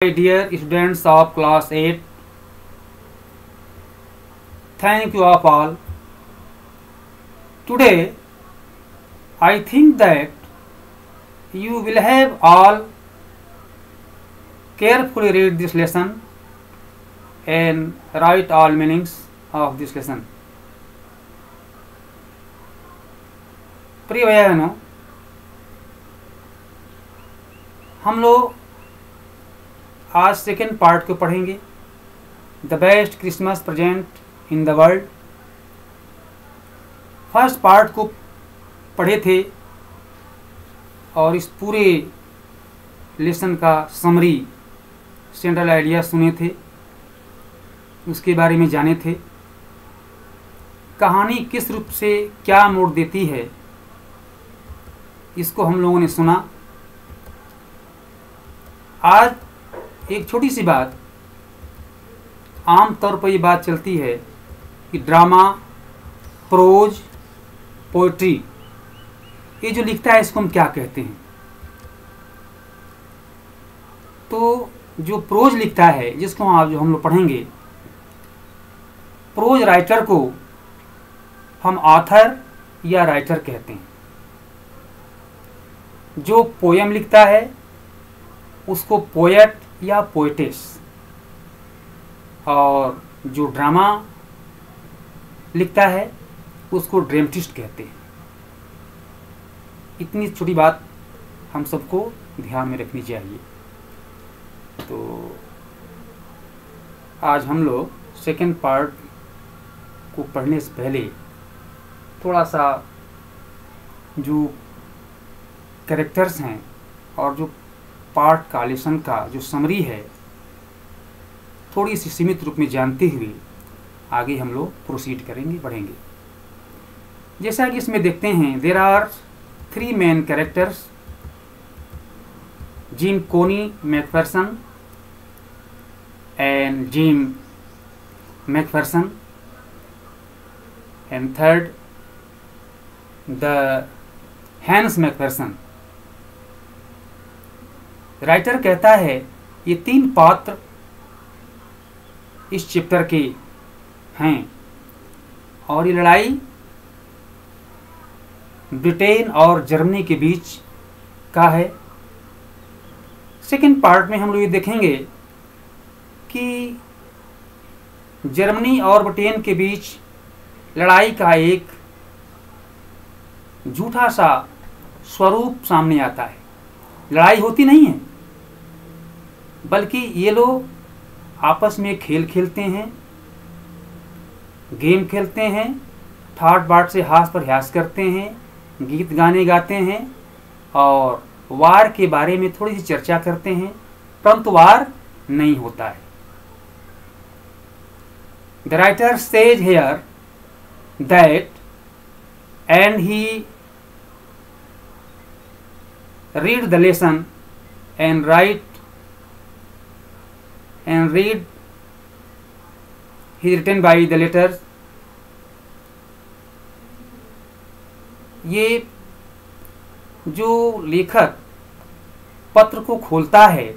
My dear students of class 8, thank you of all. Today I think that you will have all carefully read this lesson and write all meanings of this lesson. प्रिय भैया बहनों, हम लोग आज second part को पढ़ेंगे, the best Christmas present in the world. First part को पढ़े थे और इस पूरे लेसन का समरी सेंट्रल आइडिया सुने थे, उसके बारे में जाने थे। कहानी किस रूप से क्या मोड़ देती है, इसको हम लोगों ने सुना। आज एक छोटी सी बात, आम तौर पर ये बात चलती है कि ड्रामा, प्रोज, पोइट्री, ये जो लिखता है इसको हम क्या कहते हैं। तो जो प्रोज लिखता है, जिसको हम लोग पढ़ेंगे, प्रोज राइटर को हम ऑथर या राइटर कहते हैं। जो पोयम लिखता है उसको पोएट या पोएटेस, और जो ड्रामा लिखता है उसको ड्रामेटिस्ट कहते हैं। इतनी छोटी बात हम सबको ध्यान में रखनी चाहिए। तो आज हम लोग सेकेंड पार्ट को पढ़ने से पहले थोड़ा सा जो कैरेक्टर्स हैं और जो पार्ट का लेसन का जो समरी है, थोड़ी सी सीमित रूप में जानते हुए आगे हम लोग प्रोसीड करेंगे, बढ़ेंगे। जैसा कि इसमें देखते हैं, there are 3 main characters, Jim Connie McPherson and Jim McPherson, and third the Hans McPherson. Writer कहता है ये 3 पात्र इस चैप्टर के हैं और ये लड़ाई ब्रिटेन और जर्मनी के बीच का है। सेकेंड पार्ट में हम लोग ये देखेंगे कि जर्मनी और ब्रिटेन के बीच लड़ाई का एक झूठा सा स्वरूप सामने आता है। लड़ाई होती नहीं है, बल्कि ये लोग आपस में खेल खेलते हैं, गेम खेलते हैं, ठाट बाट से हाथ पर हास करते हैं, गीत गाने गाते हैं और वार के बारे में थोड़ी सी चर्चा करते हैं, परंतु वार नहीं होता है। The writer says here that and he read the lesson and read he written by the letters। ये जो लेखक पत्र को खोलता है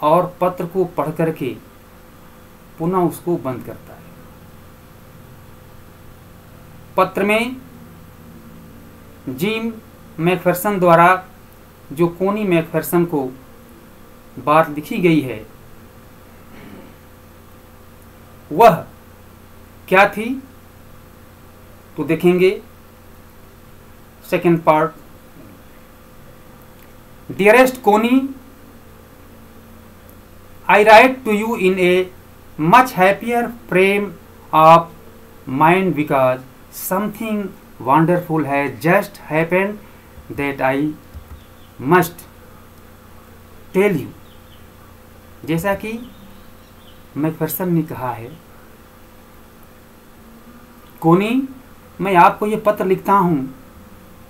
और पत्र को पढ़ करके पुनः उसको बंद करता है। पत्र में जिम मैकफेरसन द्वारा जो कोनी मैकफेरसन को बात लिखी गई है, वह क्या थी, तो देखेंगे second part. Dearest Connie, I write to you in a much happier frame of mind because something wonderful has just happened that I must tell you। जैसा कि मैकफेरसन ने कहा है, कोनी, मैं आपको ये पत्र लिखता हूँ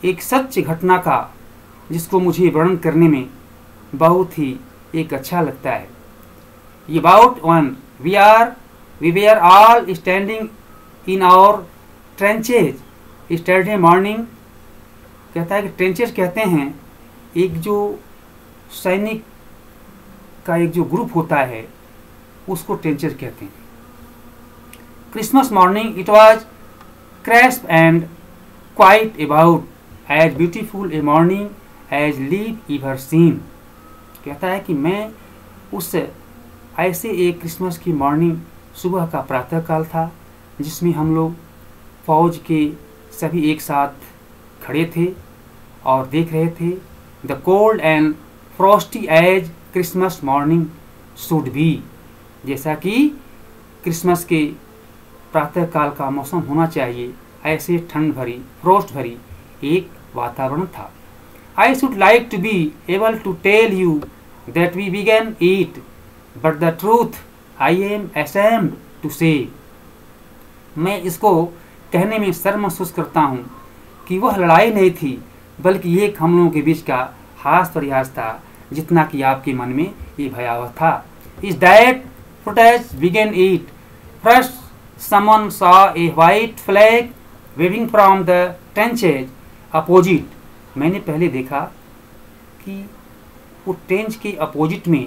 एक सच्ची घटना का, जिसको मुझे वर्णन करने में बहुत ही एक अच्छा लगता है। About when we were all standing in our trenches yesterday morning। कहता है कि ट्रेंचेस कहते हैं एक जो सैनिक का एक जो ग्रुप होता है उसको टेंचर कहते हैं। Christmas morning it was crisp and quite about as beautiful a morning as leave ever seen. कहता है कि मैं उस ऐसे एक क्रिसमस की मॉर्निंग, सुबह का प्रातःकाल था जिसमें हम लोग फौज के सभी एक साथ खड़े थे और देख रहे थे। The cold and frosty as Christmas morning should be, जैसा कि क्रिसमस के प्रातःकाल का मौसम होना चाहिए, ऐसे ठंड भरी, फ्रोस्ट भरी एक वातावरण था। I should like to be able to tell you that we began it, but the truth I am ashamed to say. मैं इसको कहने में शर्म महसूस करता हूँ कि वह लड़ाई नहीं थी, बल्कि एक हम लोगों के बीच का हास प्रयास था, जितना कि आपके मन में ये भयावह था। इस that protest began it. First, someone saw a white flag waving from the trenches opposite. मैंने पहले देखा कि वो ट्रेंच के अपोजिट में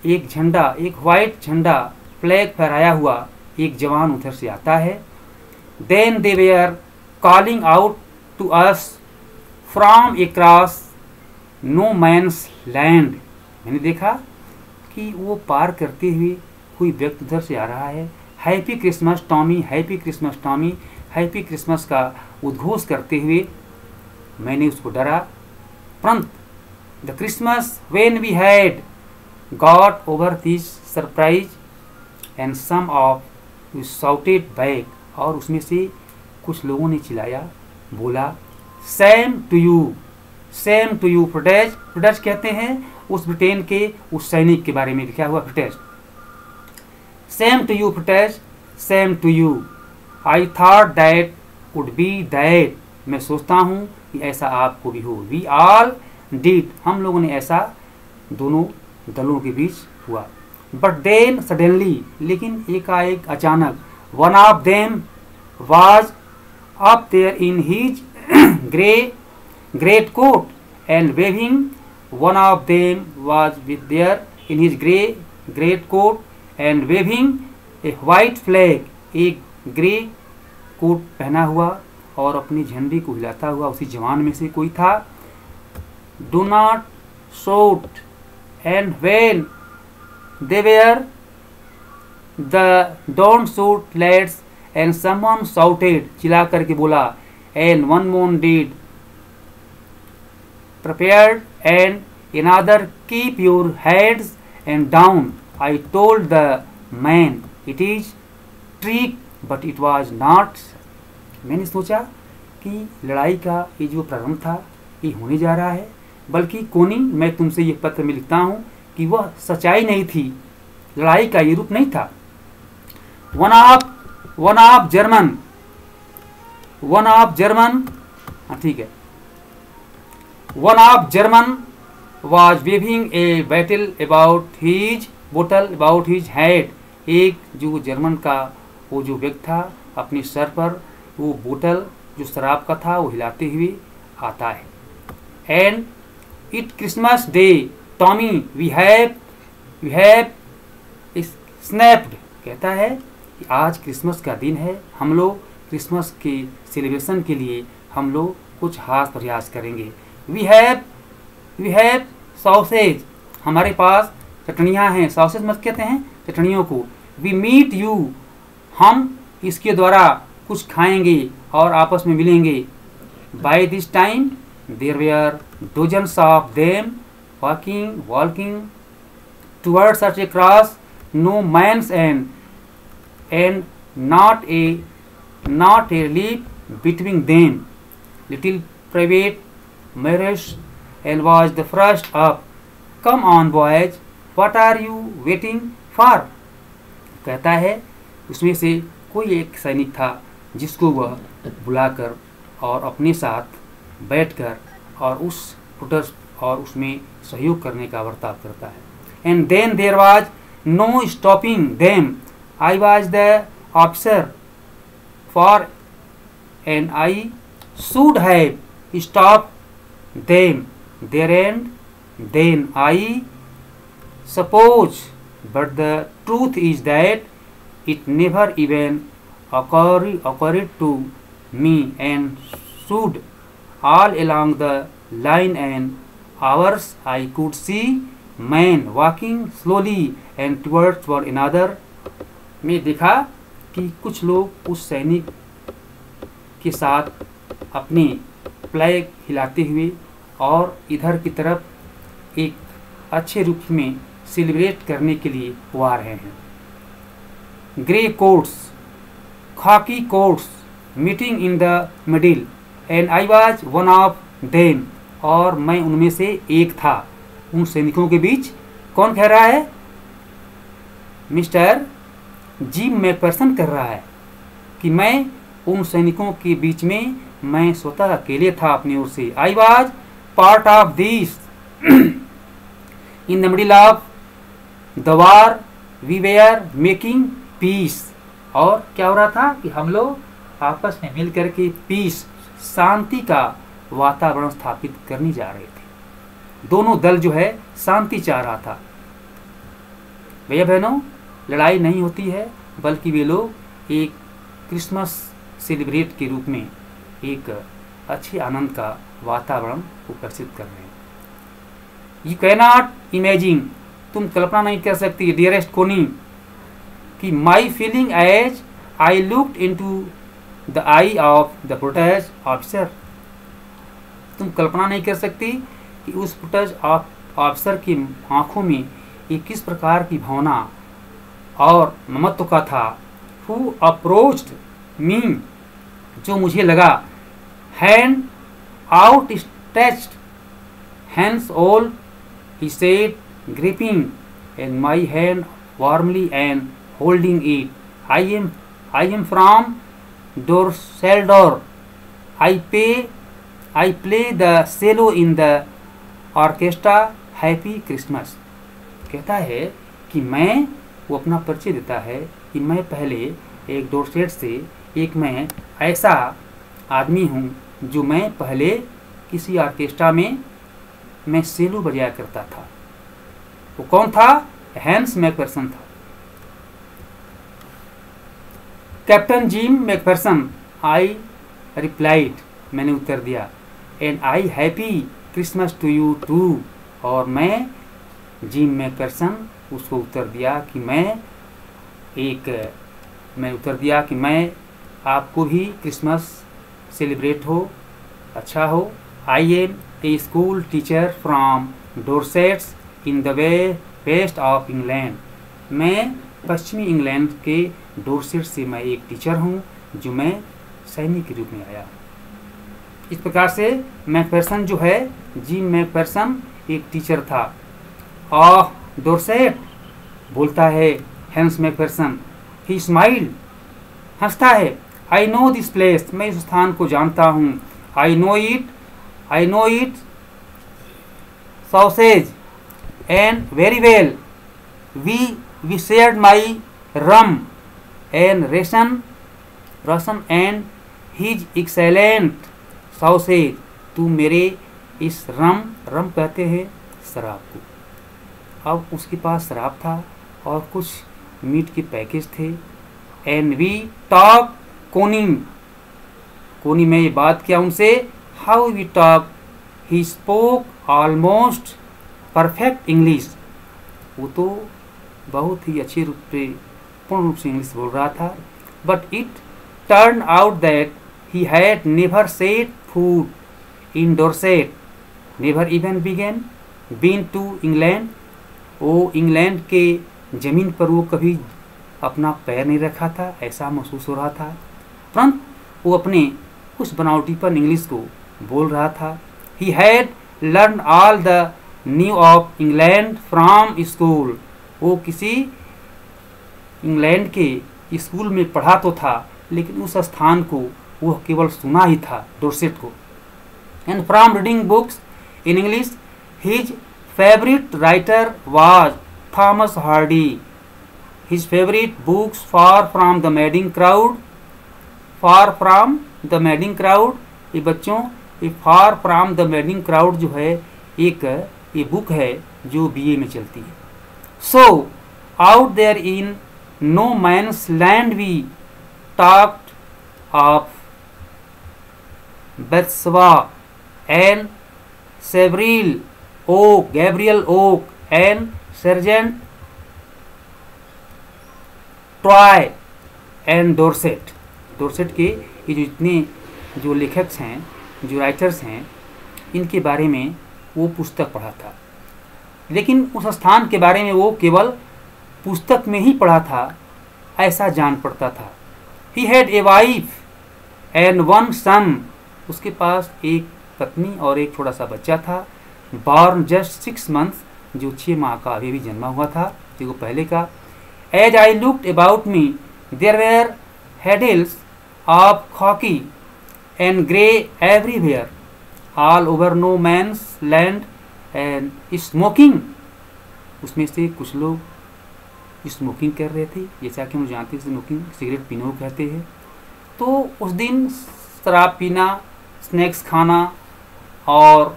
एक झंडा, एक वाइट झंडा, फ्लैग फहराया हुआ एक जवान उधर से आता है। Then they were calling out to us from across no man's land. मैंने देखा कि वो पार करते हुए कोई व्यक्ति उधर से आ रहा है। Happy Christmas Tommy, happy Christmas Tommy, happy Christmas का उद्घोष करते हुए मैंने उसको डरा। परंतु the Christmas when we had got over this surprise and some of you shouted back, और उसमें से कुछ लोगों ने चिल्लाया, बोला same to you, same to you. Protest, protest कहते हैं उस ब्रिटेन के उस सैनिक के बारे में लिखा हुआ protest. Same to you protest, same to you. I thought that would be that, मैं सोचता हूँ कि ऐसा आपको भी हो। वी ऑल डिड, हम लोगों ने ऐसा दोनों दलों के बीच हुआ। बट देन सडनली, लेकिन एकाएक अचानक, one of them was up there in his great coat and waving. One of them was with there in his great coat and waving a white flag. एक ग्रे कोट पहना हुआ और अपनी झंडी को हिलाता हुआ उसी जवान में से कोई था। Do not shout, and when they were the don't shoot lads, and someone shouted, चिल्ला करके बोला, and one more did prepared, and another keep your heads and down. I told the man it is trick, but it was not. मैंने सोचा कि लड़ाई का ये जो प्रारंभ था ये होने जा रहा है, बल्कि कोनी, मैं तुमसे ये पत्र में लिखता हूँ कि वह सच्चाई नहीं थी, लड़ाई का ये रूप नहीं था। वन ऑफ जर्मन, ठीक है, One of German was waving a bottle about his head. एक जो जर्मन का वो जो व्यक्ति था अपने सर पर वो बोतल जो शराब का था वो हिलाते हुए आता है। And it Christmas day, Tommy, we have snapped. कहता है कि आज क्रिसमस का दिन है, हम लोग क्रिसमस के सेलिब्रेशन के लिए हम लोग कुछ हास प्रयास करेंगे। We have sausage, हमारे पास चटनियाँ हैं। सॉसेज मत कहते हैं चटनियों को। We meet you, हम इसके द्वारा कुछ खाएंगे और आपस में मिलेंगे। By this time there were dozens of them walking towards such a cross, no man's end, and not a leaf between them. Little Private Marius and was the first up. Come on boys, what are you waiting for? कहता है उसमें से कोई एक सैनिक था जिसको वह बुलाकर और अपने साथ बैठकर और उस प्रोटेस्ट और उसमें सहयोग करने का बर्ताव करता है। And then there was no stopping them. I was the officer for and I should have stopped them there, and then I suppose, but the truth is that it never even occurred to me, and stood all along the line, and hours I could see men walking slowly and towards one another. मैं देखा कि कुछ लोग उस सैनिक के साथ अपने फ्लैग हिलाते हुए और इधर की तरफ एक अच्छे रूप में सेलिब्रेट करने के लिए वो आ रहे हैं. ग्रे कोट्स, खाकी quotes meeting in the middle, and I was one of them, और मैं उनमें से एक था. उन सैनिकों के बीच कौन कह रहा है? मिस्टर जिम मैकफेरसन कर रहा है कि मैं उन सैनिकों के बीच में मैं स्वतः अकेले था अपनी ओर से. I was part of this in the middle of the war we were making peace. और क्या हो रहा था कि हम लोग आपस में मिल करके पीस, शांति का वातावरण स्थापित करने जा रहे थे. दोनों दल जो है शांति चाह रहा था. भैया बहनों, लड़ाई नहीं होती है, बल्कि वे लोग एक क्रिसमस सेलिब्रेट के रूप में एक अच्छे आनंद का वातावरण उपस्थित कर रहे हैं. यू कैनॉट इमेजिन, तुम कल्पना नहीं कर सकती डियरेस्ट कोनी, कि my feeling as I looked into the eye of the protege officer. तुम कल्पना नहीं कर सकती कि उस प्रोटेज ऑफिसर की आंखों में एक किस प्रकार की भावना और ममत्व का था. हु अप्रोच्ड मी, जो मुझे लगा, hand out stretched, hands all he said, gripping and my hand warmly and holding it. I am from Dorseldor. I play the cello in the orchestra. Happy Christmas. कहता है कि मैं, वो अपना परिचय देता है कि मैं पहले एक डोरसेट से एक मैं ऐसा आदमी हूँ जो मैं पहले किसी ऑर्केस्ट्रा में मैं सेलो बजाया करता था. वो कौन था? हैंस मैकफेरसन था. Captain Jim McPherson, I replied, मैंने उत्तर दिया, and I happy Christmas to you too, और मैं जिम मैकफेरसन उसको उत्तर दिया कि मैं उत्तर दिया कि मैं आपको भी क्रिसमस सेलिब्रेट हो, अच्छा हो. I am a school teacher from Dorsets in the west of England. मैं पश्चिमी इंग्लैंड के डोरसेट से मैं एक टीचर हूँ जो मैं सैनिक के रूप में आया. इस प्रकार से मैकफेरसन जो है, जिम मैकफेरसन एक टीचर था. डोरसेट, बोलता है हैंस मैकफेरसन. ही स्माइल, हंसता है. आई नो दिस प्लेस, मैं इस स्थान को जानता हूँ. I know it sausage and very well. We shared my rum and ration and his excellent sausage. तू मेरे इस रम कहते हैं शराब को. अब उसके पास शराब था और कुछ मीट के पैकेज थे. एंड वी टॉक कोनी में ये बात किया उनसे. How we talk, he spoke almost perfect English. वो तो बहुत ही अच्छे रूप से, पूर्ण रूप से इंग्लिश बोल रहा था. But it turn out that he had never set foot in Dorset, never even been to England. वो इंग्लैंड के ज़मीन पर वो कभी अपना पैर नहीं रखा था, ऐसा महसूस हो रहा था. परंतु वो अपने उस बनावटीपन इंग्लिश को बोल रहा था. He had learn all the new of England from school. वो किसी इंग्लैंड के स्कूल में पढ़ा तो था, लेकिन उस स्थान को वह केवल सुना ही था, डोरसेट को. And from reading books in English. His favourite writer was Thomas Hardy. His favourite books far from the madding crowd. ये बच्चों, ये far from the madding crowd जो है एक ये बुक है जो बीए में चलती है. So out there in no man's land we talked of Bathsheba and Gabriel Oak and Sergeant Troy and Dorset के ये जो इतने जो लेखक हैं, जो राइटर्स हैं, इनके बारे में वो पुस्तक पढ़ा था, लेकिन उस स्थान के बारे में वो केवल पुस्तक में ही पढ़ा था ऐसा जान पड़ता था। He had a wife and one son, उसके पास एक पत्नी और एक छोटा सा बच्चा था। बॉर्न जस्ट 6 months, जो 6 माह का अभी भी जन्मा हुआ था, जो पहले का। As I looked about me, there were headhills of khaki and grey everywhere, all over no man's land, and smoking. उसमें से कुछ लोग स्मोकिंग कर रहे थे, जैसा कि हम जानते हैं स्मोकिंग सिगरेट पीने को कहते हैं। तो उस दिन शराब पीना, स्नैक्स खाना और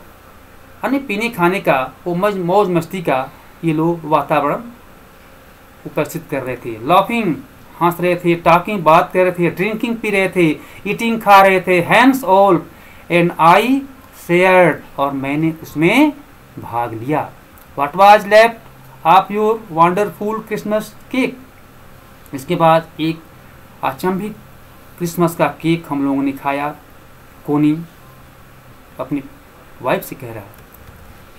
अन्य पीने खाने का, वो मौज मस्ती का ये लोग वातावरण उपस्थित कर रहे थे। लाफिंग, हंस रहे थे, टॉकिंग, बात कर रहे थे, ड्रिंकिंग, पी रहे थे, ईटिंग, खा रहे थे, hands all, and I shared, और मैंने उसमें भाग लिया। What was left of your wonderful Christmas cake, इसके बाद एक अचंभित क्रिसमस का केक हम लोगों ने खाया। कोनी अपनी वाइफ से कह रहा,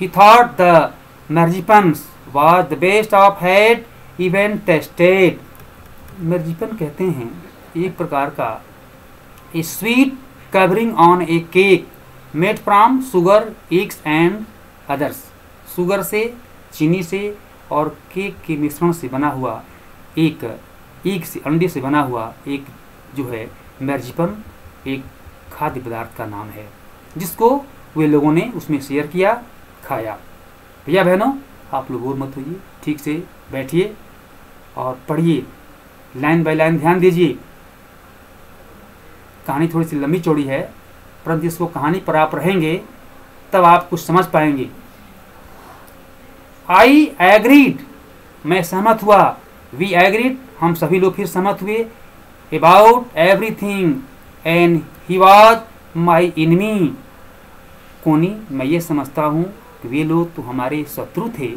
he thought the marzipans was the best of had even tasted. Marzipan कहते हैं एक प्रकार का a sweet covering on a cake made from sugar, eggs and others. Sugar से, चीनी से और केक के मिश्रण से बना हुआ एक एग से, अंडे से बना हुआ एक जो है मर्जिपन, एक खाद्य पदार्थ का नाम है, जिसको वे लोगों ने उसमें शेयर किया, खाया। भैया बहनों, आप लोग और मत होइए, ठीक से बैठिए और पढ़िए, लाइन बाय लाइन ध्यान दीजिए। कहानी थोड़ी सी लंबी चौड़ी है, परंतु इसको कहानी पर आप रहेंगे तब आप कुछ समझ पाएंगे। आई एग्रीड, मैं सहमत हुआ। वी एग्रीड, हम सभी लोग फिर सहमत हुए। About everything, and he was my enemy. कोनी, मैं ये समझता हूँ कि वे लोग तो हमारे शत्रु थे,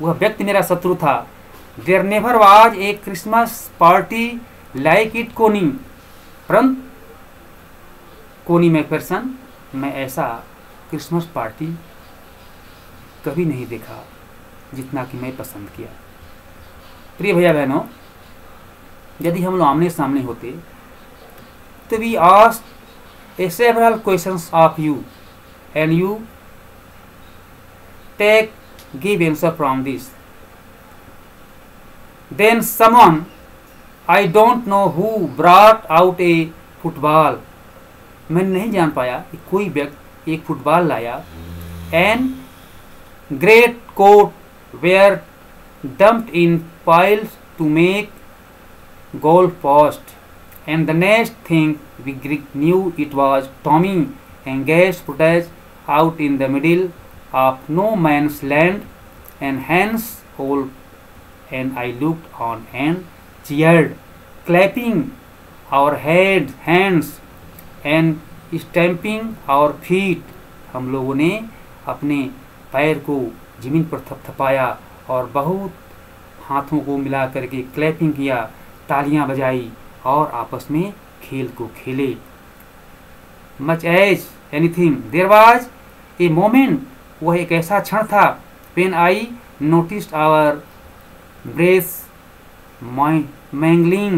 वह व्यक्ति मेरा शत्रु था। There never was a Christmas party like it Connie, परंतु कोनी मैकफेरसन, मैं ऐसा क्रिसमस पार्टी कभी नहीं देखा जितना कि मैं पसंद किया। प्रिय भैया बहनों, यदि हम लोग आमने सामने होते तो we asked a several questions of you and you take give answer from this. Then someone, I don't know who, brought out a football. मैं नहीं जान पाया कि कोई व्यक्ति एक फुटबॉल लाया। And great coat were dumped in piles to make goal post. And the next thing we knew it was Tommy engaged protest out in the middle of no man's land, and hands all. And I looked on and cheered, clapping our hands and stamping our feet. हम लोगों ने अपने पैर को जमीन पर थपथपाया और बहुत हाथों को मिला करके क्लैपिंग किया, तालियां बजाई और आपस में खेल को खेले। Much as anything, there was a moment, वह एक ऐसा क्षण था, when I noticed our breaths mangling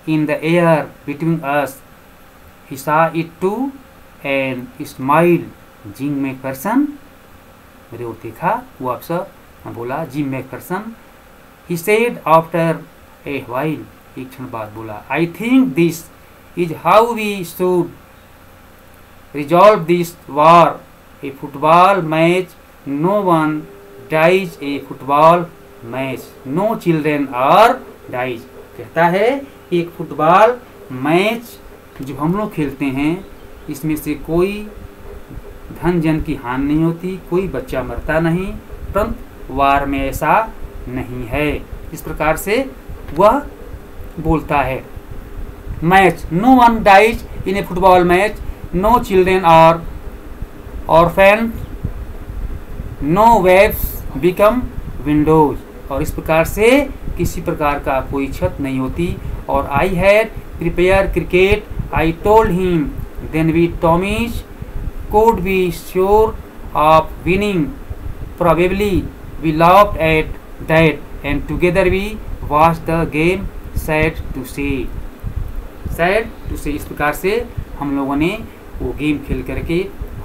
in the air between us. He saw it too and smiled. Jim McPherson, मेरे ओर देखा, वो अफसर बोला, gym McPherson. He said after a while, एक क्षण बाद बोला, I think this is how we should resolve this war. A football match, no one dies a football match, no children are dies. कहता है एक फुटबॉल मैच जो हम लोग खेलते हैं, इसमें से कोई धन जन की हानि नहीं होती, कोई बच्चा मरता नहीं, परंतु वार में ऐसा नहीं है। इस प्रकार से वह बोलता है। Match, no one dies in a football match, no children are orphan, no wives become widows. और इस प्रकार से किसी प्रकार का कोई क्षत नहीं होती। और I had prepare cricket, I told him, then we Tommies could be sure of winning, probably we laughed at that and together we watched the game, sad to say। इस प्रकार से हम लोगों ने वो गेम खेल करके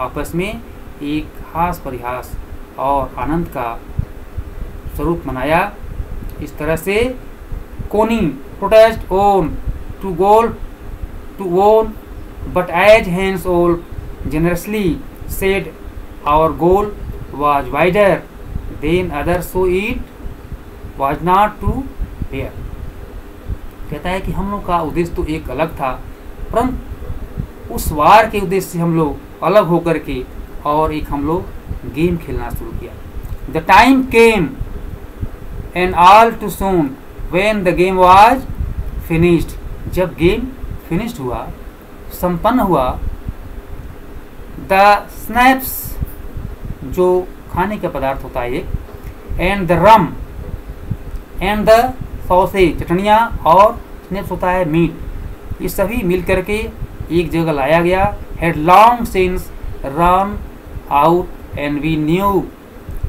आपस में एक हास परिहास और आनंद का स्वरूप मनाया। इस तरह से Connie protest own to goal to own but as Hans all generously said our goal was wider than others, so it was not to bear। कहता है कि हम लोग का उद्देश्य तो एक अलग था, परंतु उस वार के उद्देश्य से हम लोग अलग होकर के और एक हम लोग गेम खेलना शुरू किया। The time came and all too soon when the game was finished। जब गेम फिनिश्ड हुआ, संपन्न हुआ, द स्नैप्स जो खाने का पदार्थ होता है एक, and the rum and the sausage चटनियाँ, और स्नैप्स होता है मीट, ये सभी मिल करके एक जगह लाया गया। Had long since run out and we knew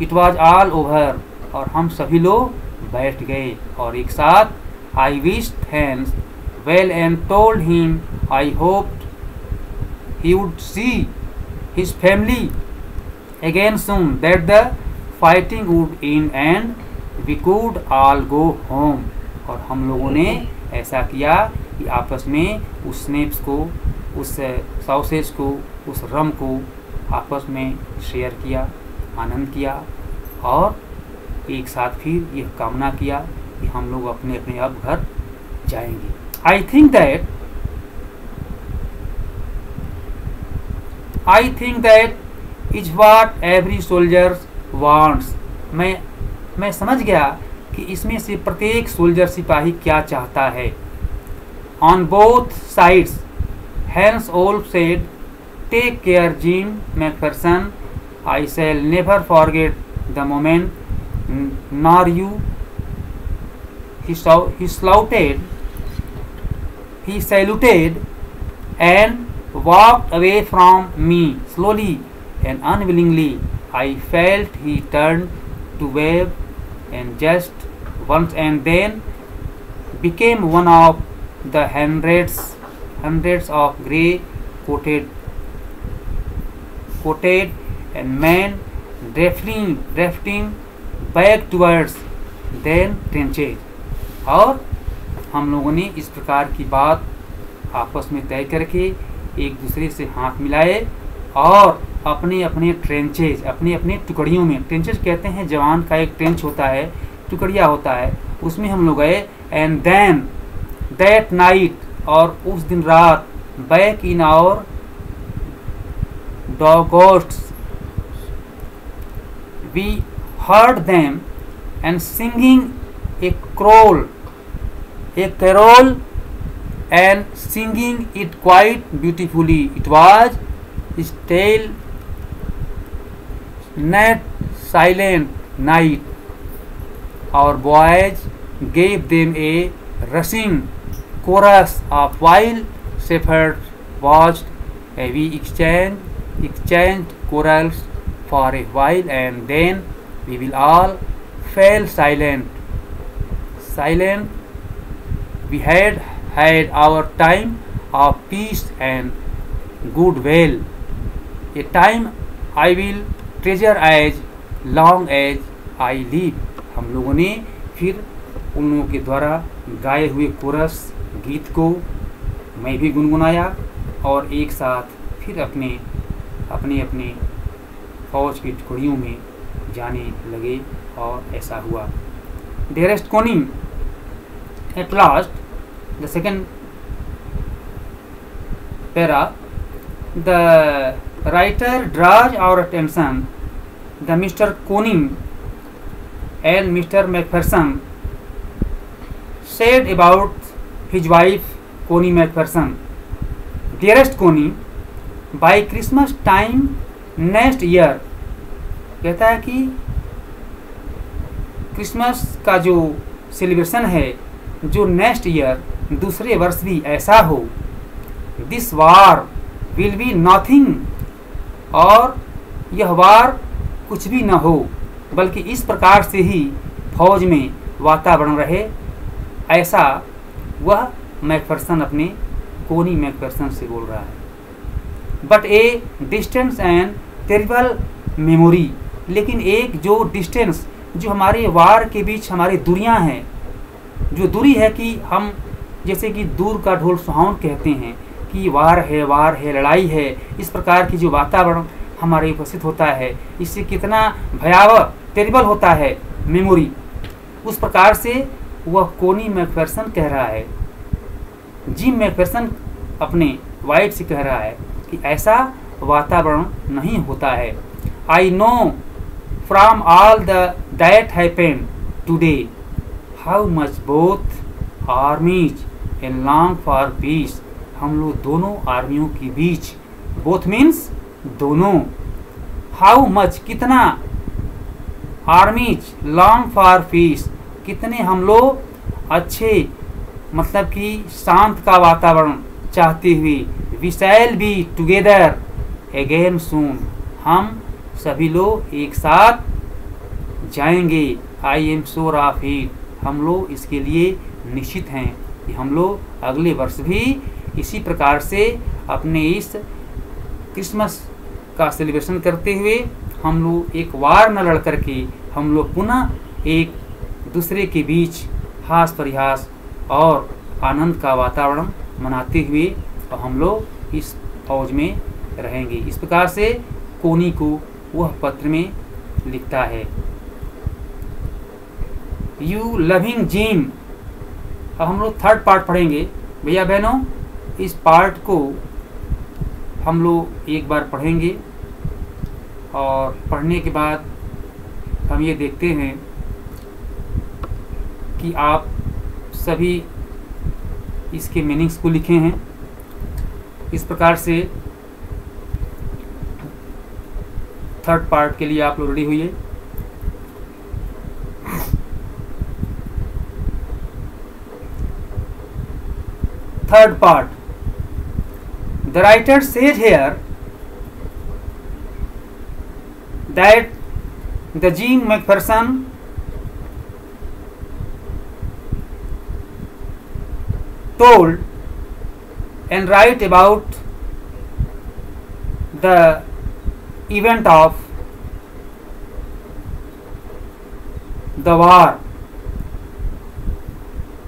it was all over. और हम सभी लोग बैठ गए और एक साथ I wished Hans well and told him I hoped he would see his family again soon, that the fighting would end and we could all go home। और हम लोगों ने ऐसा किया कि आपस में उस स्नैप्स को, उस सॉसेज को, उस रम को आपस में शेयर किया, आनंद किया और एक साथ फिर यह कामना किया कि हम लोग अपने अपने अब घर जाएंगे। I think that is what every soldier wants. मैं समझ गया कि इसमें से प्रत्येक सोल्जर सिपाही क्या चाहता है। On both sides Hans Wolf said, take care Jim McPherson, I shall never forget the moment nor you. He saluted and walked away from me slowly and unwillingly. I felt he turned to wave and just once and then became one of the hundreds of grey coated and men drifting back towards then trenches। और हम लोगों ने इस प्रकार की बात आपस में तय करके एक दूसरे से हाथ मिलाए और अपने अपने ट्रेंचेज, अपने अपने टुकड़ियों में, ट्रेंचेज कहते हैं जवान का एक ट्रेंच होता है, टुकड़िया होता है, उसमें हम लोग गए। एंड देन दैट नाइट, और उस दिन रात, back in our dugouts we heard them and singing a carol and singing it quite beautifully. It was still not silent night. Our boys gave them a rushing chorus of wild shepherds watched. We exchanged chorals for a while and then we will all fell silent. We had our time of peace and goodwill, a time I will treasure as long as I live। हम लोगों ने फिर उन लोगों के द्वारा गाए हुए कोरस गीत को मैं भी गुनगुनाया और एक साथ फिर अपने अपने फौज की टुकड़ियों में जाने लगे और ऐसा हुआ। Dearest Connie, at last, the second para, the writer draws our attention. The Mr. Connie and Mr. Macpherson said about his wife Connie Macpherson, "Dearest Connie, by Christmas time next year," कहता है कि Christmas का जो celebration है, जो next year दूसरे वर्ष भी ऐसा हो, this war will be nothing, और यह वार कुछ भी न हो, बल्कि इस प्रकार से ही फौज में वातावरण रहे, ऐसा वह मैकफरसन अपने कोनी मैकफरसन से बोल रहा है। But A distance and terrible memory, लेकिन एक जो डिस्टेंस, जो हमारे वार के बीच हमारी दूरियां हैं, जो दूरी है कि हम जैसे कि दूर का ढोल सुहावन कहते हैं कि वार है, लड़ाई है, इस प्रकार की जो वातावरण हमारे उपस्थित होता है, इससे कितना भयावह टेरिबल होता है मेमोरी, उस प्रकार से वह कोनी मैकफेरसन कह रहा है। जिम मैकफेरसन अपने वाइफ से कह रहा है कि ऐसा वातावरण नहीं होता है। I know from all that happened today how much both आर्मीज and long for piece, हम लोग दोनों आर्मियों के बीच, बोथ मीन्स दोनों, हाउ मच कितना, आर्मीज लॉन्ग फॉर पीस कितने हम लोग अच्छे, मतलब कि शांत का वातावरण चाहते हुए, we shall be together again soon, हम सभी लोग एक साथ जाएंगे। I am sure of it, हम लोग इसके लिए निश्चित हैं कि हम लोग अगले वर्ष भी इसी प्रकार से अपने इस क्रिसमस का सेलिब्रेशन करते हुए हम लोग एक वार न लड़ करके हम लोग पुनः एक दूसरे के बीच हास परिहास और आनंद का वातावरण मनाते हुए और हम लोग इस फौज में रहेंगे। इस प्रकार से कोनी को वह पत्र में लिखता है। You loving gym. अब हम लोग थर्ड पार्ट पढ़ेंगे भैया बहनों। इस पार्ट को हम लोग एक बार पढ़ेंगे और पढ़ने के बाद हम ये देखते हैं कि आप सभी इसके मीनिंग्स को लिखे हैं। इस प्रकार से थर्ड पार्ट के लिए आप लोग रेडी हुइए। Third part, the writer says here that the Jim McPherson told and write about the event of the war.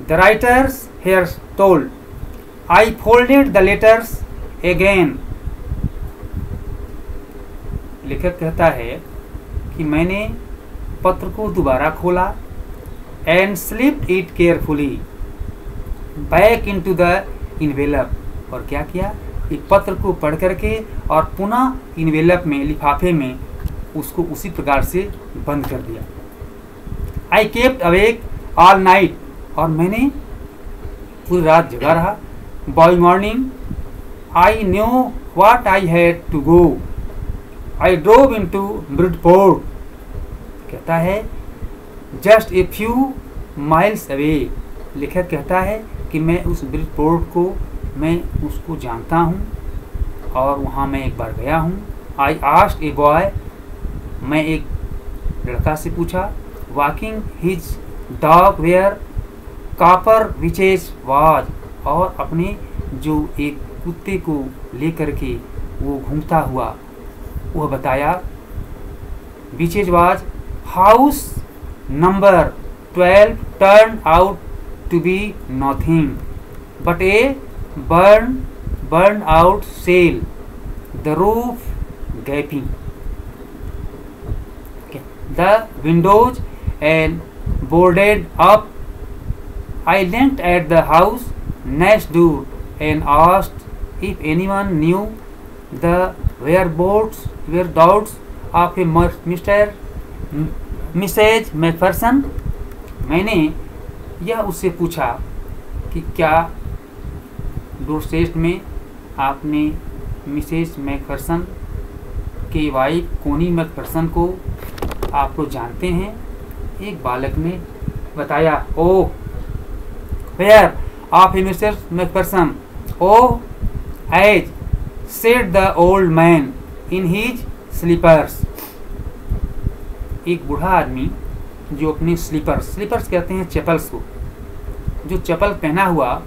The writers here told, I folded the letters again. लेखक कहता है कि मैंने पत्र को दोबारा खोला and slipped it carefully back in to the envelope, और क्या किया, एक पत्र को पढ़ करके और पुनः इन्वेलप में, लिफाफे में उसको उसी प्रकार से बंद कर दिया। I kept awake all night, और मैंने पूरी रात जगा रहा। By morning I knew what I had to go, I drove in to Bridport. कहता है just a few miles away. लेखक कहता है कि मैं उस ब्रिडपोर्ट को, मैं उसको जानता हूँ और वहाँ मैं एक बार गया हूँ। आई आस्क्ड ए बॉय, मैं एक लड़का से पूछा, walking his dog where Copper Beeches was, और अपने जो एक कुत्ते को लेकर के वो घूमता हुआ, वह बताया witches was house number 12 turn out to be nothing but a burned out sail, the roof gaping, okay. The windows and boarded up. I leant at the house next door and asked if anyone knew the whereabouts of a Mr. Mrs McPherson, मैंने यह उससे पूछा कि क्या Dorset में आपने Mrs McPherson के wife Connie McPherson को आप लोग जानते हैं? एक बालक ने बताया, oh where of Mrs McPherson, oh as said the old man in his slippers. एक बूढ़ा आदमी जो अपने स्लीपर्स कहते हैं चप्पल्स को, जो चप्पल पहना हुआ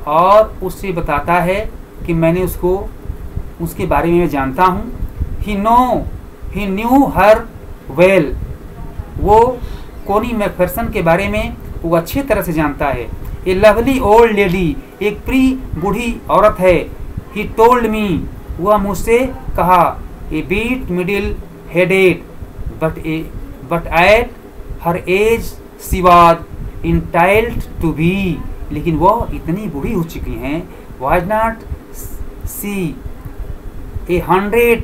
और उससे बताता है कि मैंने उसके बारे में जानता हूँ। ही न्यू हर वेल, वो कोनी मैकफरसन के बारे में वो अच्छी तरह से जानता है। ए लवली ओल्ड लेडी, एक प्री बूढ़ी औरत है। ही टोल्ड मी, वह मुझसे कहा, a bit middle headed but at her age she was entitled to be, लेकिन वह इतनी बूढ़ी हो चुकी हैं। वाज नॉट सी ए 100,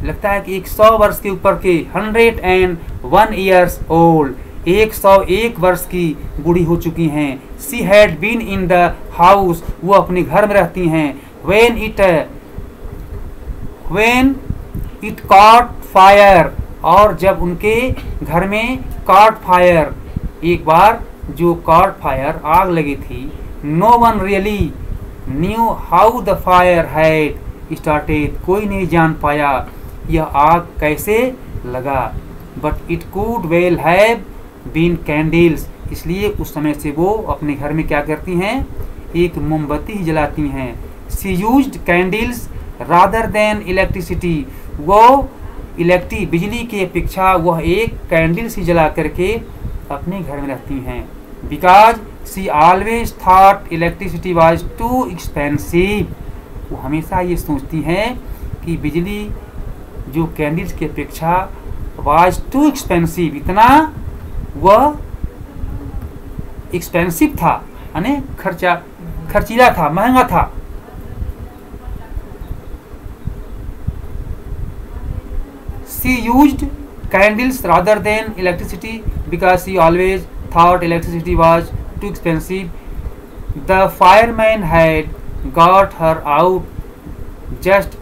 लगता है कि 100 वर्ष के ऊपर के, 101 years old, 101 वर्ष की बूढ़ी हो चुकी हैं। She had been in the house, वो अपने घर में रहती हैं। when it caught fire, और जब उनके घर में caught fire, एक बार जो caught fire आग लगी थी, no one really knew how the fire had started, कोई नहीं जान पाया यह आग कैसे लगा। but it could well have been candles, इसलिए उस समय से वो अपने घर में क्या करती हैं, एक मोमबत्ती ही जलाती हैं। she used candles rather than electricity, वो बिजली की अपेक्षा वह एक कैंडल से जला करके अपने घर में रहती हैं। because she always thought electricity was too expensive, वो हमेशा ये सोचती हैं कि बिजली जो कैंडल्स की अपेक्षा was too expensive, इतना वह एक्सपेंसिव था, यानी खर्चीला था, महंगा था। She used candles rather than electricity because she always thought electricity was too expensive. The fireman had got her out just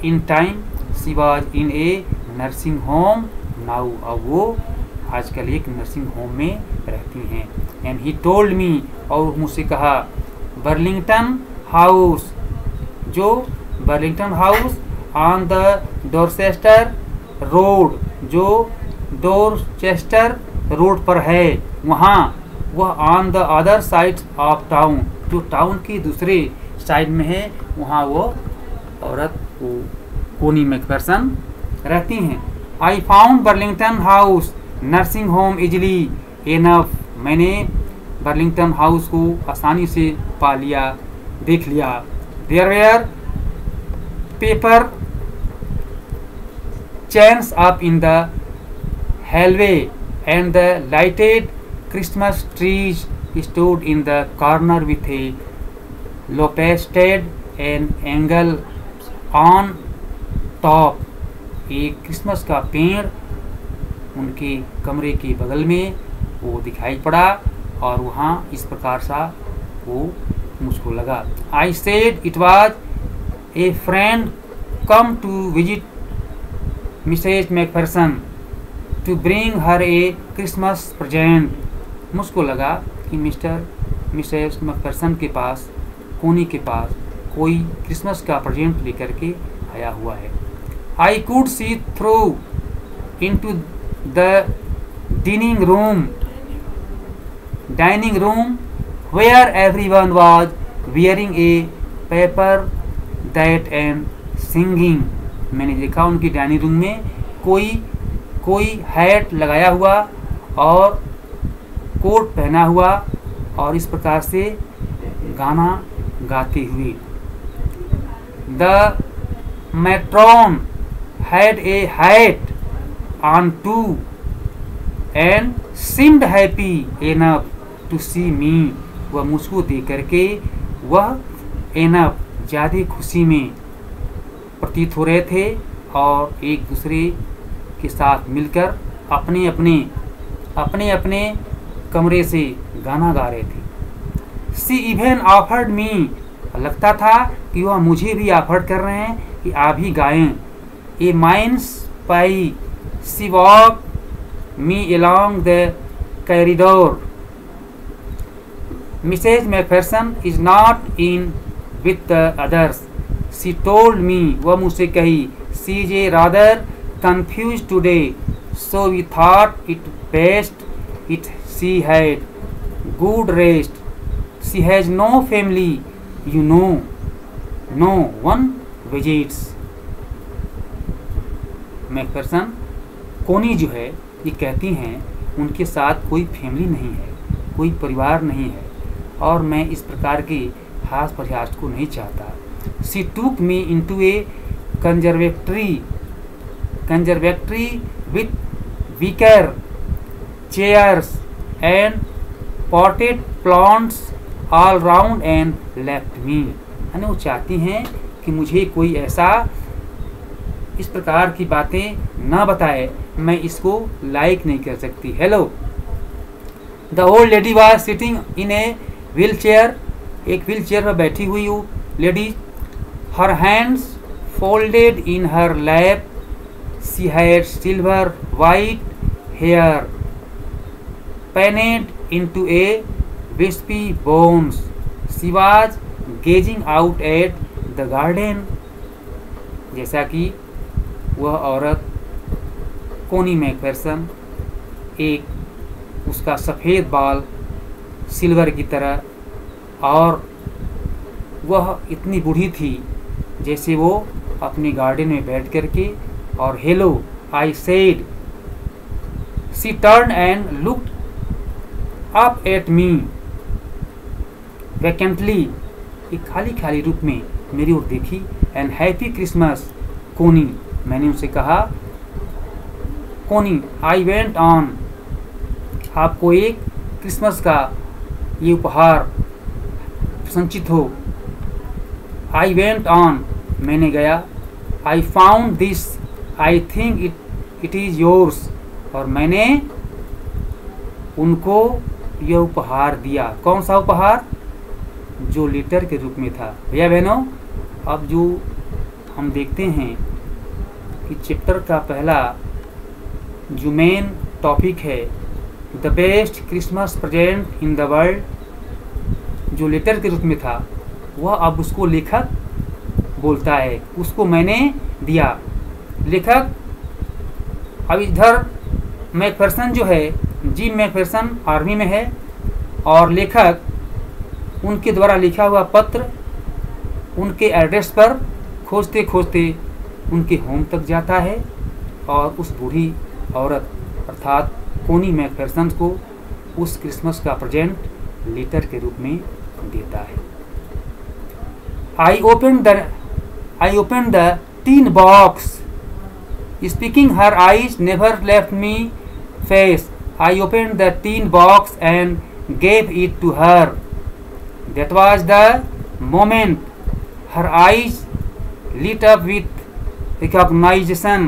in time. She was in a nursing home now. अब वो आजकल एक नर्सिंग होम में रहती हैं। And he told me, और मुझसे कहा, बर्लिंगटन हाउस, जो Burlington house on the Dorchester road, जो डोरचेस्टर रोड पर है, वहाँ वह on the other side of town, जो टाउन की दूसरे साइड में है, वहाँ वो औरत कोनी मैकफरसन रहती हैं। I found Burlington House nursing home easily enough, मैंने बर्लिंगटन हाउस को आसानी से पा लिया, देख लिया। There were paper chains up in the hallway and the lighted Christmas trees stood in the corner with a lopested and angle on top. एक Christmas का पेड़ उनके कमरे के बगल में वो दिखाई पड़ा और वहाँ इस प्रकार सा वो मुझको लगा। I said it was a friend come to visit Mrs McPherson to bring her a Christmas present, मुझको लगा कि मिसेज मैकफरसन के पास, कोनी के पास कोई क्रिसमस का प्रेजेंट लेकर के आया हुआ है। I could see through into the dining room where everyone was wearing a paper that and singing, मैंने देखा उनकी डाइनिंग रूम में कोई हैट लगाया हुआ और कोट पहना हुआ और इस प्रकार से गाना गाते हुए। The matron had a hat on too and seemed happy enough to see me, वह मुझको देख करके वह एनफ ज़्यादा खुशी में प्रतीत हो रहे थे और एक दूसरे के साथ मिलकर अपने अपने कमरे से गाना गा रहे थे। सी इवन ऑफर्ड मी, लगता था कि वह मुझे भी ऑफर कर रहे हैं कि आप ही गाएं। A mince pie she walk me along the corridor. Mrs. Macpherson is not in with the others. She told me, वह मुझसे कही, she is rather confused today, so we thought it best if she had good rest. She has no family, you know, no one visits. मैकफेरसन कोनी जो है ये कहती हैं उनके साथ कोई फैमिली नहीं है, कोई परिवार नहीं है, और मैं इस प्रकार के हास प्रयास को नहीं चाहता। सी टूक मी into A conservatory with weaker chairs and potted plants all round and left me. यानी वो चाहती हैं कि मुझे कोई ऐसा इस प्रकार की बातें ना बताए, मैं इसको लाइक नहीं कर सकती। Hello, the old lady was sitting in a wheel chair, एक व्हील चेयर पर बैठी हुई वो lady, her hands folded in her lap, she had silver white hair pinned into a wispy bones, she was gazing out at the garden. जैसा कि वह औरत कोनी मैकफेरसन, एक उसका सफ़ेद बाल सिल्वर की तरह, और वह इतनी बूढ़ी थी जैसे वो अपने गार्डन में बैठ करके, और hello I said, she turn and looked up at me vacantly, एक खाली खाली रूप में मेरी ओर देखी, एंड हैप्पी क्रिसमस कोनी, मैंने उनसे कहा, कोनी आई वेंट ऑन, आपको एक क्रिसमस का ये उपहार संचित हो। आई वेंट ऑन, मैंने गया, I found this, I think it is yours, और मैंने उनको यह उपहार दिया। कौन सा उपहार? जो लेटर के रूप में था। भैया बहनों, अब जो हम देखते हैं कि चैप्टर का पहला जो मेन टॉपिक है, the best Christmas present in the world, जो लेटर के रूप में था, वह अब उसको लेखक बोलता है, उसको मैंने दिया। लेखक अब इधर मैकफेरसन जो है, जिम मैकफेरसन आर्मी में है, और लेखक उनके द्वारा लिखा हुआ पत्र उनके एड्रेस पर खोजते खोजते उनके होम तक जाता है, और उस बूढ़ी औरत अर्थात कोनी मैकफेरसन को उस क्रिसमस का प्रेजेंट लेटर के रूप में देता है। I open the tin box, speaking her eyes never left me face, I open the tin box and gave it to her, that was the moment her eyes lit up with recognition,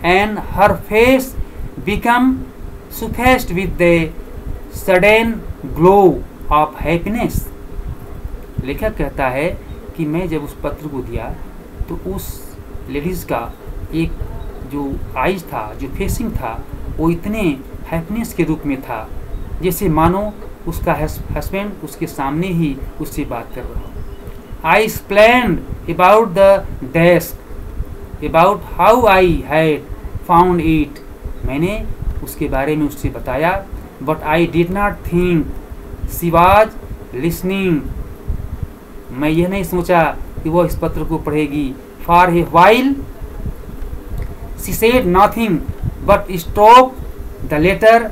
and her face became suffused with a sudden glow of happiness. लेखक कहता है कि मैं जब उस पत्र को दिया तो उस लेडीज का एक जो आइज था, जो फेसिंग था, वो इतने हैप्पीनेस के रूप में था जैसे मानो उसका हस्बैंड उसके सामने ही उससे बात कर रहा हो। I explained about the desk, about how I had found it, मैंने उसके बारे में उससे बताया, but I did not think she was listening, मैं यह नहीं सोचा कि वह इस पत्र को पढ़ेगी। For a while she said nothing but stroke the letter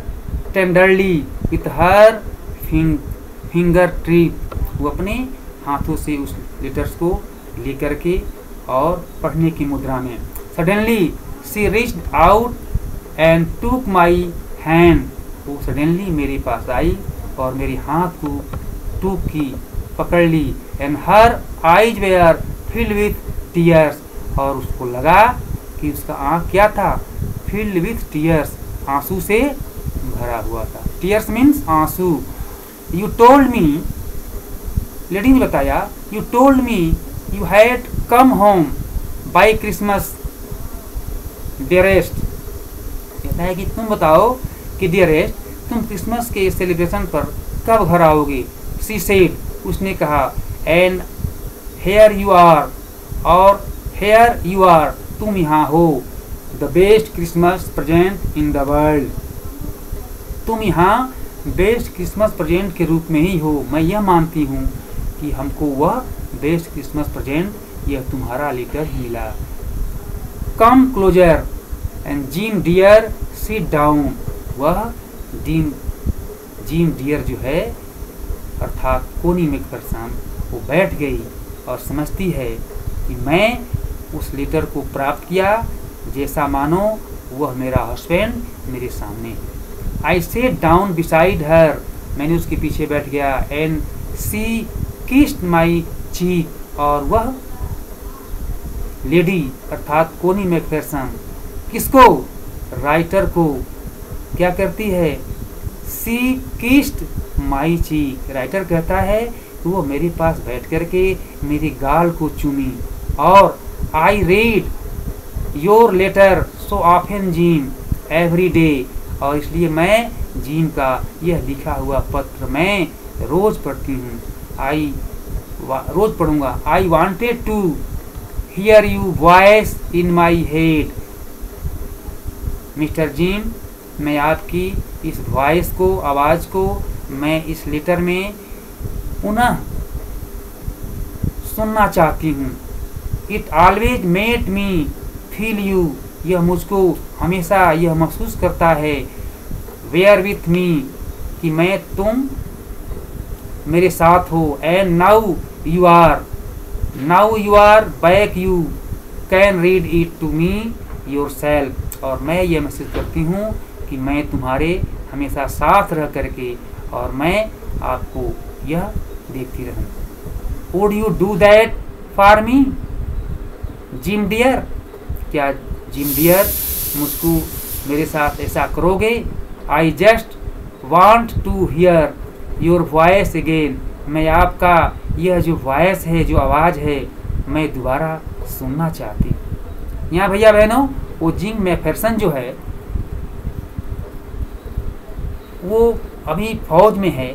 tenderly with her finger trip, वो अपने हाथों से उस लेटर्स को लेकर के और पढ़ने की मुद्रा में। Suddenly she reached out and took my hand, वो सडनली मेरे पास आई और मेरे हाथ को टूक की, पकड़ ली, and her eyes were filled with tears, और उसको लगा कि उसका आँख क्या था, filled with tears, आंसू से भरा हुआ था। tears means आंसू। You told me, लेडी ने बताया, you told me you had come home by Christmas, dearest, कहता है कि तुम बताओ कि डियरेस्ट तुम क्रिसमस के सेलिब्रेशन पर कब घर आओगे। शी सेड, उसने कहा, एंड हेयर यू आर, और हेयर यू आर, तुम यहाँ हो, the best Christmas present in the world, तुम यहाँ बेस्ट क्रिसमस प्रेजेंट के रूप में ही हो। मैं यह मानती हूँ कि हमको वह बेस्ट क्रिसमस प्रेजेंट यह तुम्हारा लेटर ही मिला। Come closer and Jim dear sit down, वह जिम डियर जो है अर्थात कोनी मैकफेरसन, वो बैठ गई और समझती है कि मैं उस लेटर को प्राप्त किया, जैसा मानो वह मेरा हस्बैंड मेरे सामने है। आई सेट डाउन बिसाइड हर, मैंने उसके पीछे बैठ गया, एंड सी किस्ड माई चीक, और वह लेडी अर्थात कोनी मैकफेरसन किसको, राइटर को क्या करती है, सी किस्ड माई चीक, राइटर कहता है कि वो मेरे पास बैठ करके मेरी गाल को चूमी, और I read your letter so often Jim every day, और इसलिए मैं जिम का यह लिखा हुआ पत्र मैं रोज पढ़ती हूँ, रोज पढ़ूंगा। I wanted to hear you voice in my head, mister Jim, मैं आपकी इस वॉइस को, आवाज़ को मैं इस लेटर में पुनः सुनना चाहती हूँ। It always made me feel you, यह मुझको हमेशा यह महसूस करता है, वेयर विथ मी, कि मैं तुम मेरे साथ हो, and now you are back, you can read it to me yourself, और मैं यह महसूस करती हूँ कि मैं तुम्हारे हमेशा साथ रह करके और मैं आपको यह देखती रहूँ। Would you do that for me Jim dear, क्या जिम डियर मुझको मेरे साथ ऐसा करोगे। I just want to hear your voice again, मैं आपका यह जो वॉइस है, जो आवाज़ है, मैं दोबारा सुनना चाहती हूँ। यहाँ भैया बहनों, वो जिम मैकफेरसन जो है वो अभी फौज में है।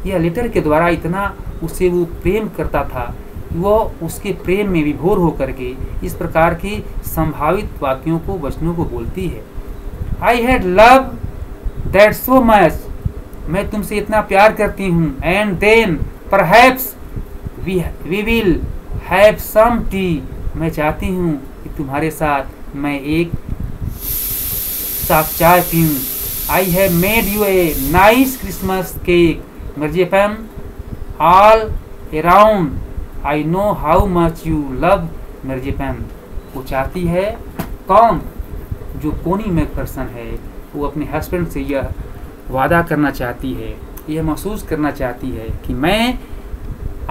यह लेटर के द्वारा इतना उससे वो प्रेम करता था, वो उसके प्रेम में विभोर होकर के इस प्रकार की संभावित वाक्यों को, वचनों को बोलती है। I had love that so much, मैं तुमसे इतना प्यार करती हूँ, and then perhaps we will have some tea, मैं चाहती हूँ कि तुम्हारे साथ मैं एक साथ चाय पीऊँ। I have made you a nice Christmas cake marzipan all around, I know how much you love marzipan, वो चाहती है, कौन, जो कोनी मैकफेरसन है, वो अपने हस्बैंड से यह वादा करना चाहती है, यह महसूस करना चाहती है कि मैं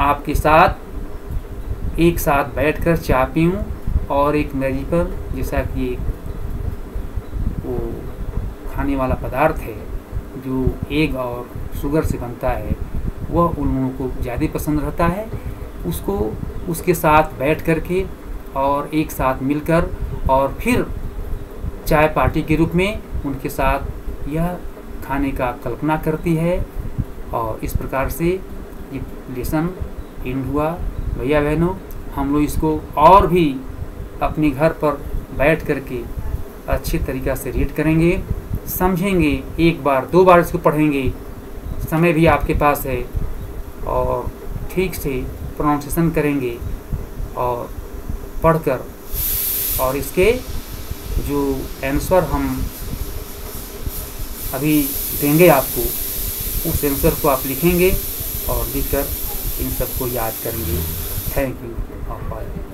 आपके साथ एक साथ बैठकर चाय पीऊँ, और एक मर्जीपन जैसा कि वो खाने वाला पदार्थ है जो एग और शुगर से बनता है, वह उन लोगों को ज़्यादा पसंद रहता है, उसको उसके साथ बैठ कर के और एक साथ मिलकर और फिर चाय पार्टी के रूप में उनके साथ यह खाने का कल्पना करती है। और इस प्रकार से ये लेसन एंड हुआ। भैया बहनों, हम लोग इसको और भी अपने घर पर बैठ कर के अच्छे तरीक़ा से रीड करेंगे, समझेंगे, एक बार दो बार इसको पढ़ेंगे, समय भी आपके पास है, और ठीक से प्रोनाउंसिएशन करेंगे और पढ़कर, और इसके जो आंसर हम अभी देंगे आपको, उस आंसर को आप लिखेंगे और लिखकर इन सबको याद करेंगे। Thank you all.